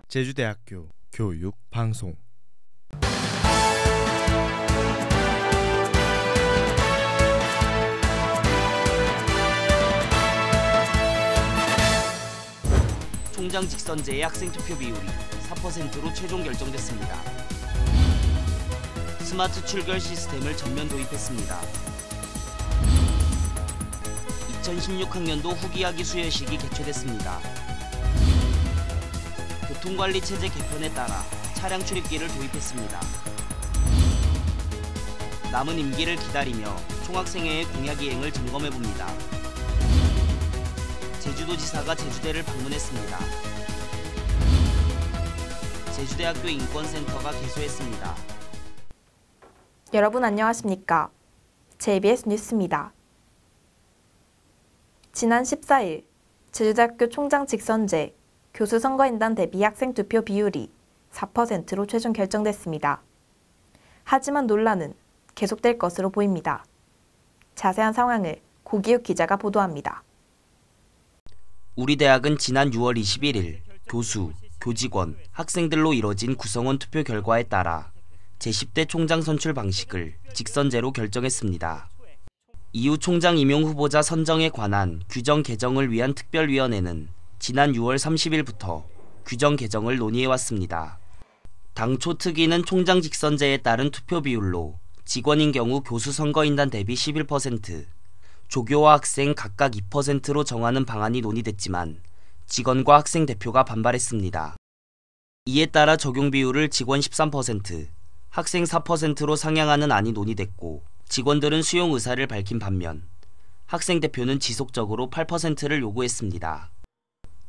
제주대학교 교육방송 총장 직선제의 학생 투표 비율이 4%로 최종 결정됐습니다. 스마트 출결 시스템을 전면 도입했습니다. 2016학년도 후기학위 수여식이 개최됐습니다. 교통관리 체제 개편에 따라 차량 출입기를 도입했습니다. 남은 임기를 기다리며 총학생회의 공약 이행을 점검해봅니다. 제주도지사가 제주대를 방문했습니다. 제주대학교 인권센터가 개소했습니다. 여러분 안녕하십니까? JBS 뉴스입니다. 지난 14일 제주대학교 총장 직선제 교수 선거인단 대비 학생 투표 비율이 4%로 최종 결정됐습니다. 하지만 논란은 계속될 것으로 보입니다. 자세한 상황을 고기욱 기자가 보도합니다. 우리 대학은 지난 6월 21일 교수, 교직원, 학생들로 이뤄진 구성원 투표 결과에 따라 제10대 총장 선출 방식을 직선제로 결정했습니다. 이후 총장 임용 후보자 선정에 관한 규정 개정을 위한 특별위원회는 지난 6월 30일부터 규정 개정을 논의해왔습니다. 당초 특위는 총장 직선제에 따른 투표 비율로 직원인 경우 교수 선거인단 대비 11%, 조교와 학생 각각 2%로 정하는 방안이 논의됐지만 직원과 학생 대표가 반발했습니다. 이에 따라 적용 비율을 직원 13%, 학생 4%로 상향하는 안이 논의됐고 직원들은 수용 의사를 밝힌 반면 학생 대표는 지속적으로 8%를 요구했습니다.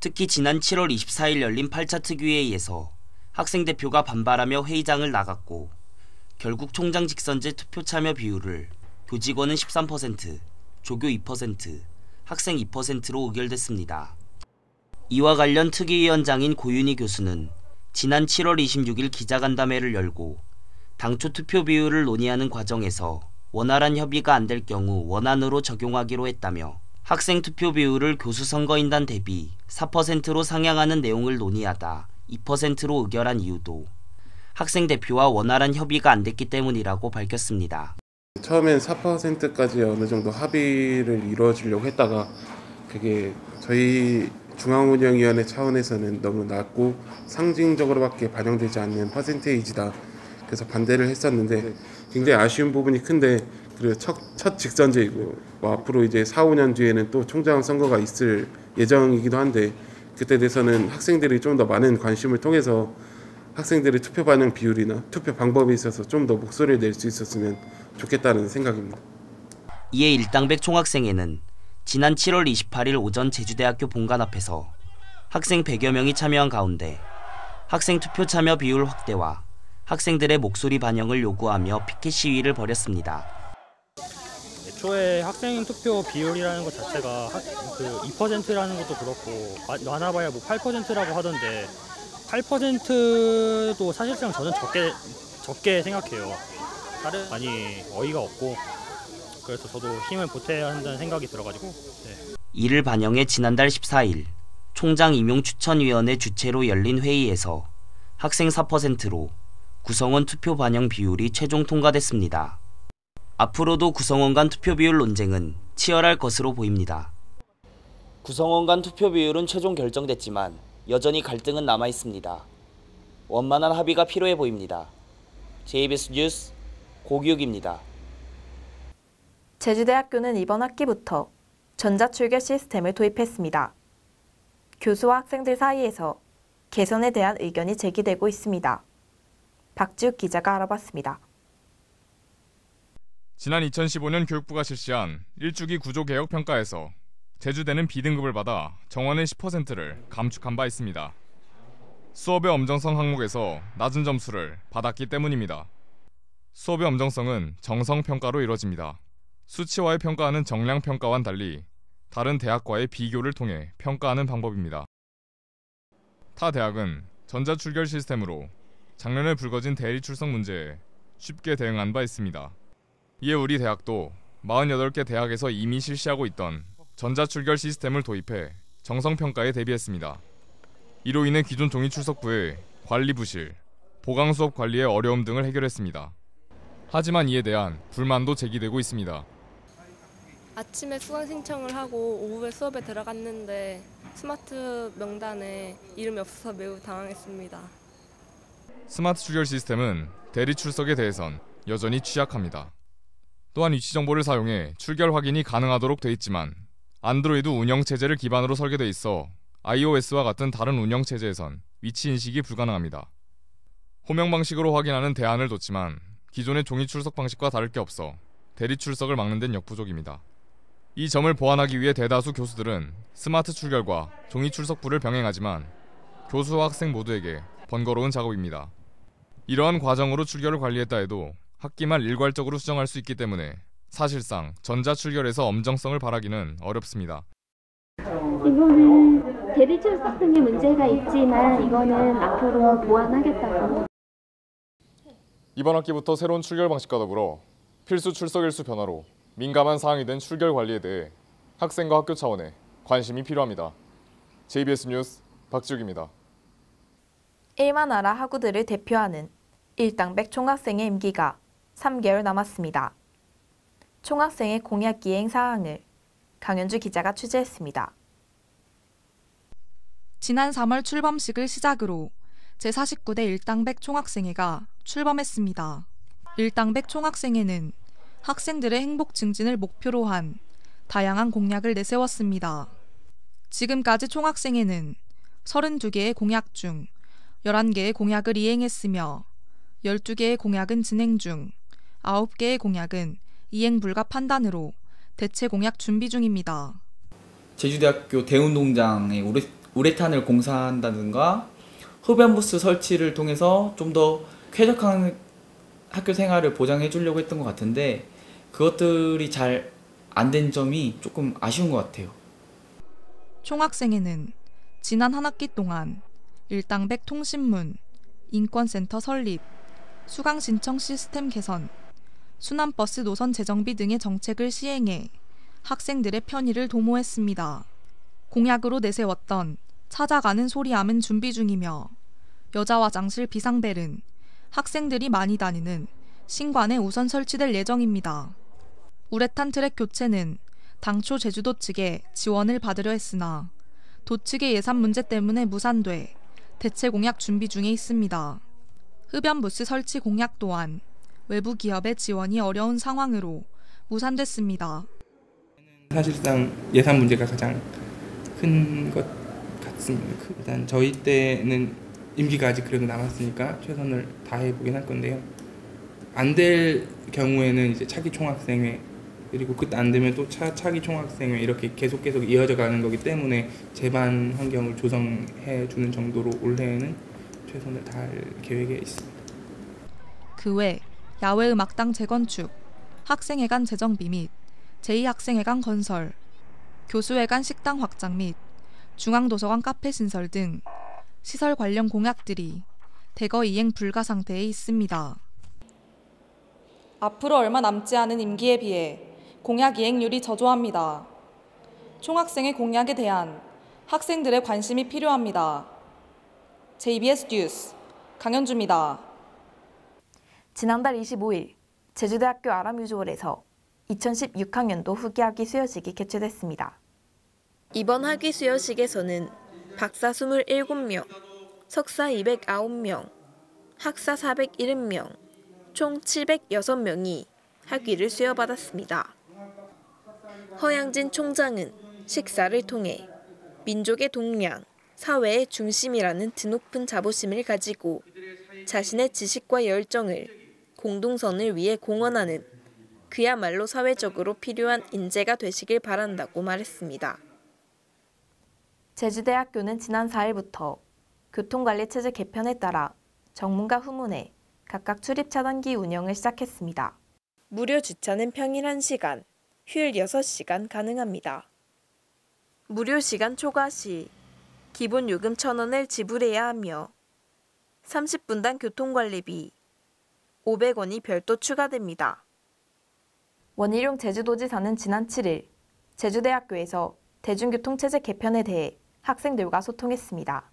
특히 지난 7월 24일 열린 8차 특위회의에서 학생 대표가 반발하며 회의장을 나갔고 결국 총장 직선제 투표 참여 비율을 교직원은 13%, 조교 2%, 학생 2%로 의결됐습니다. 이와 관련 특위위원장인 고윤희 교수는 지난 7월 26일 기자간담회를 열고 당초 투표 비율을 논의하는 과정에서 원활한 협의가 안 될 경우 원안으로 적용하기로 했다며 학생 투표 비율을 교수 선거인단 대비 4%로 상향하는 내용을 논의하다 2%로 의결한 이유도 학생 대표와 원활한 협의가 안 됐기 때문이라고 밝혔습니다. 처음엔 4%까지 어느 정도 합의를 이루어주려고 했다가 그게 저희 중앙운영위원회 차원에서는 너무 낮고 상징적으로밖에 반영되지 않는 퍼센테이지다. 그래서 반대를 했었는데 굉장히 아쉬운 부분이 큰데 그리고 첫 직선제이고 앞으로 이제 4, 5년 뒤에는 또 총장 선거가 있을 예정이기도 한데 그때 돼서는 학생들이 좀 더 많은 관심을 통해서 학생들의 투표 반영 비율이나 투표 방법에 있어서 좀 더 목소리를 낼 수 있었으면 좋겠다는 생각입니다. 이에 일당백 총학생회는 지난 7월 28일 오전 제주대학교 본관 앞에서 학생 100여 명이 참여한 가운데 학생 투표 참여 비율 확대와 학생들의 목소리 반영을 요구하며 피켓 시위를 벌였습니다. 애초에 학생 투표 비율이라는 것 자체가 2%라는 것도 그렇고 많아봐야 뭐 8%라고 하던데 8%도 사실상 저는 적게 생각해요. 많이 어이가 없고 그래서 저도 힘을 보태야 한다는 생각이 들어가지고 네. 이를 반영해 지난달 14일 총장 임용 추천위원회 주최로 열린 회의에서 학생 4%로 구성원 투표 반영 비율이 최종 통과됐습니다. 앞으로도 구성원 간 투표 비율 논쟁은 치열할 것으로 보입니다. 구성원 간 투표 비율은 최종 결정됐지만 여전히 갈등은 남아 있습니다. 원만한 합의가 필요해 보입니다. JBS 뉴스 고기욱입니다. 제주대학교는 이번 학기부터 전자출결 시스템을 도입했습니다. 교수와 학생들 사이에서 개선에 대한 의견이 제기되고 있습니다. 박지욱 기자가 알아봤습니다. 지난 2015년 교육부가 실시한 1주기 구조개혁평가에서 제주대는 B등급을 받아 정원의 10%를 감축한 바 있습니다. 수업의 엄정성 항목에서 낮은 점수를 받았기 때문입니다. 수업의 엄정성은 정성평가로 이뤄집니다. 수치와의 평가는 정량평가와는 달리 다른 대학과의 비교를 통해 평가하는 방법입니다. 타 대학은 전자출결 시스템으로 작년에 불거진 대리 출석 문제에 쉽게 대응한 바 있습니다. 이에 우리 대학도 48개 대학에서 이미 실시하고 있던 전자출결 시스템을 도입해 정성평가에 대비했습니다. 이로 인해 기존 종이 출석부의 관리 부실, 보강 수업 관리의 어려움 등을 해결했습니다. 하지만 이에 대한 불만도 제기되고 있습니다. 아침에 수강 신청을 하고 오후에 수업에 들어갔는데 스마트 명단에 이름이 없어서 매우 당황했습니다. 스마트 출결 시스템은 대리 출석에 대해선 여전히 취약합니다. 또한 위치 정보를 사용해 출결 확인이 가능하도록 돼 있지만 안드로이드 운영 체제를 기반으로 설계돼 있어 iOS와 같은 다른 운영 체제에선 위치 인식이 불가능합니다. 호명 방식으로 확인하는 대안을 뒀지만 기존의 종이 출석 방식과 다를 게 없어 대리 출석을 막는 데는 역부족입니다. 이 점을 보완하기 위해 대다수 교수들은 스마트 출결과 종이 출석부를 병행하지만 교수와 학생 모두에게 번거로운 작업입니다. 이러한 과정으로 출결을 관리했다 해도 학기말 일괄적으로 수정할 수 있기 때문에 사실상 전자출결에서 엄정성을 바라기는 어렵습니다. 이거는 대리 출석 등의 문제가 있지만 이거는 앞으로 보완하겠다고. 이번 학기부터 새로운 출결 방식과 더불어 필수 출석 일수 변화로 민감한 사항이 된 출결 관리에 대해 학생과 학교 차원에 관심이 필요합니다. JBS 뉴스 박지욱입니다. 1만 아라 학우들을 대표하는 일당백 총학생의 임기가 3개월 남았습니다. 총학생의 공약 이행 사항을 강현주 기자가 취재했습니다. 지난 3월 출범식을 시작으로 제49대 일당백 총학생회가 출범했습니다. 일당백 총학생회는 학생들의 행복 증진을 목표로 한 다양한 공약을 내세웠습니다. 지금까지 총학생회는 32개의 공약 중 11개의 공약을 이행했으며 12개의 공약은 진행 중, 9개의 공약은 이행 불가 판단으로 대체 공약 준비 중입니다. 제주대학교 대운동장에 우레탄을 공사한다든가 흡연부스 설치를 통해서 좀 더 쾌적한 학교 생활을 보장해 주려고 했던 것 같은데 그것들이 잘 안 된 점이 조금 아쉬운 것 같아요. 총학생회는 지난 한 학기 동안 일당백 통신문, 인권센터 설립, 수강 신청 시스템 개선, 순환버스 노선 재정비 등의 정책을 시행해 학생들의 편의를 도모했습니다. 공약으로 내세웠던 찾아가는 소리함은 준비 중이며 여자 화장실 비상벨은 학생들이 많이 다니는 신관에 우선 설치될 예정입니다. 우레탄 트랙 교체는 당초 제주도 측에 지원을 받으려 했으나 도 측의 예산 문제 때문에 무산돼 대체 공약 준비 중에 있습니다. 흡연부스 설치 공약 또한 외부 기업의 지원이 어려운 상황으로 무산됐습니다. 사실상 예산 문제가 가장 큰 것 같습니다. 일단 저희 때는 임기가 아직 그래도 남았으니까 최선을 다해 보긴 할 건데요. 안 될 경우에는 이제 차기 총학생회 그리고 그때 안 되면 또 차기 총학생회 이렇게 계속 이어져 가는 거기 때문에 제반 환경을 조성해 주는 정도로 올해는 최선을 다할 계획에 있습니다. 그 외 야외음악당 재건축, 학생회관 재정비 및 제2학생회관 건설, 교수회관 식당 확장 및 중앙도서관 카페 신설 등 시설 관련 공약들이 대거 이행 불가 상태에 있습니다. 앞으로 얼마 남지 않은 임기에 비해 공약 이행률이 저조합니다. 총학생회 공약에 대한 학생들의 관심이 필요합니다. JBS 뉴스 강현주입니다. 지난달 25일 제주대학교 아람유조홀에서 2016학년도 후기학위 수여식이 개최됐습니다. 이번 학위 수여식에서는 박사 27명, 석사 209명, 학사 470명, 총 706명이 학위를 수여받았습니다. 허양진 총장은 식사를 통해 민족의 동량, 사회의 중심이라는 드높은 자부심을 가지고 자신의 지식과 열정을 공동선을 위해 공헌하는 그야말로 사회적으로 필요한 인재가 되시길 바란다고 말했습니다. 제주대학교는 지난 4일부터 교통관리체제 개편에 따라 정문과 후문에 각각 출입차단기 운영을 시작했습니다. 무료 주차는 평일 1시간, 휴일 6시간 가능합니다. 무료 시간 초과 시 기본 요금 1,000원을 지불해야 하며 30분당 교통관리비 500원이 별도 추가됩니다. 원희룡 제주도지사는 지난 7일 제주대학교에서 대중교통체제 개편에 대해 학생들과 소통했습니다.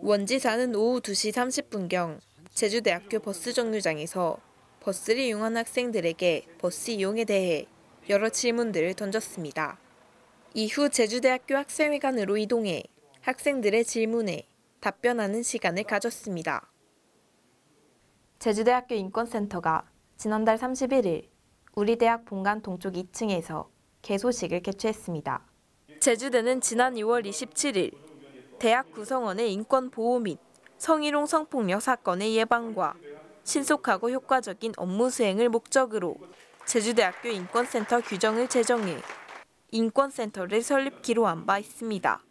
원지사는 오후 2시 30분경 제주대학교 버스 정류장에서 버스를 이용한 학생들에게 버스 이용에 대해 여러 질문들을 던졌습니다. 이후 제주대학교 학생회관으로 이동해 학생들의 질문에 답변하는 시간을 가졌습니다. 제주대학교 인권센터가 지난달 31일 우리 대학 본관 동쪽 2층에서 개소식을 개최했습니다. 제주대는 지난 2월 27일 대학 구성원의 인권 보호 및 성희롱 성폭력 사건의 예방과 신속하고 효과적인 업무 수행을 목적으로 제주대학교 인권센터 규정을 제정해 인권센터를 설립키로 한 바 있습니다.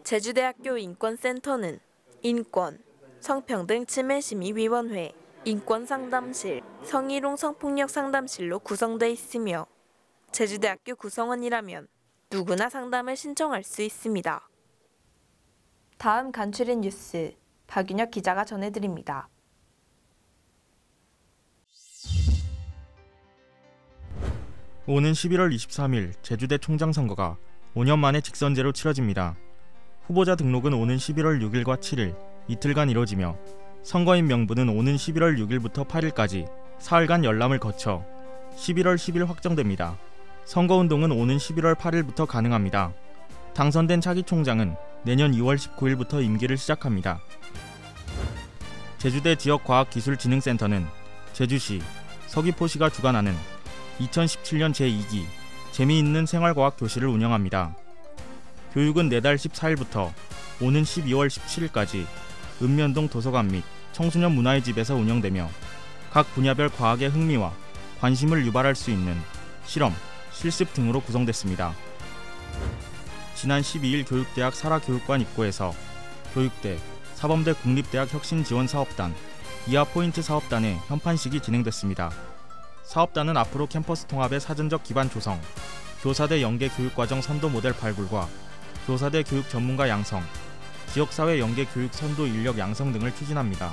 제주대학교 인권센터는 인권, 성평등 치매심의위원회, 인권상담실, 성희롱 성폭력 상담실로 구성돼 있으며 제주대학교 구성원이라면 누구나 상담을 신청할 수 있습니다. 다음 간추린 뉴스 박윤혁 기자가 전해드립니다. 오는 11월 23일 제주대 총장 선거가 5년 만에 직선제로 치러집니다. 후보자 등록은 오는 11월 6일과 7일 이틀간 이뤄지며 선거인 명부는 오는 11월 6일부터 8일까지 사흘간 열람을 거쳐 11월 10일 확정됩니다. 선거운동은 오는 11월 8일부터 가능합니다. 당선된 차기 총장은 내년 2월 19일부터 임기를 시작합니다. 제주대 지역과학기술진흥센터는 제주시, 서귀포시가 주관하는 2017년 제2기 재미있는 생활과학 교실을 운영합니다. 교육은 내달 14일부터 오는 12월 17일까지 읍면동 도서관 및 청소년 문화의 집에서 운영되며 각 분야별 과학의 흥미와 관심을 유발할 수 있는 실험, 실습 등으로 구성됐습니다. 지난 12일 교육대학 사라교육관 입구에서 교육대, 사범대 국립대학 혁신지원사업단, 이하포인트 사업단의 현판식이 진행됐습니다. 사업단은 앞으로 캠퍼스 통합의 사전적 기반 조성, 교사대 연계 교육과정 선도 모델 발굴과 교사대 교육 전문가 양성, 지역사회 연계 교육 선도 인력 양성 등을 추진합니다.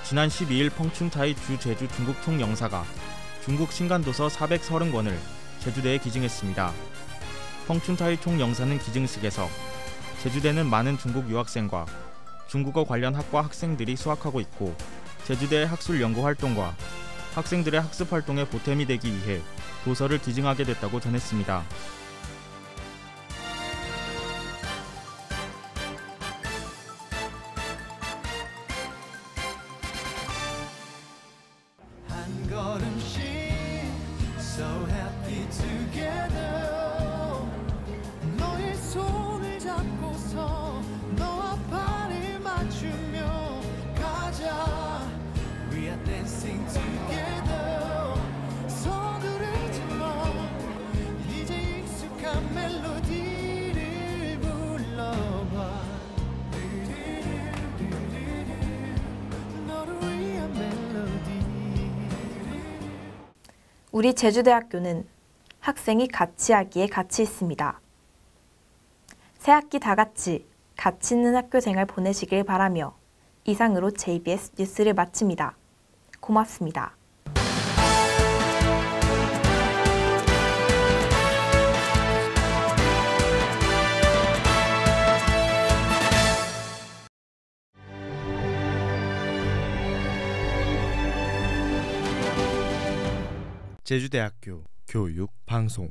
지난 12일 펑춘타이 주 제주 중국 총영사가 중국 신간도서 430권을 제주대에 기증했습니다. 펑춘타이 총영사는 기증식에서 제주대는 많은 중국 유학생과 중국어 관련 학과 학생들이 수학하고 있고 제주대의 학술 연구 활동과 학생들의 학습 활동에 보탬이 되기 위해 도서를 기증하게 됐다고 전했습니다. 한 걸음씩 so happy together 너의 손을 잡고서 너와 발을 맞추며 가자 We are dancing together 서두르지 마 이제 익숙한 멜로디를 불러봐 너를 위한 멜로디 우리 제주대학교는 학생이 같이 하기에 가치 있습니다. 새학기 다 같이 가치 있는 학교 생활 보내시길 바라며 이상으로 JBS 뉴스를 마칩니다. 고맙습니다. 제주대학교 교육방송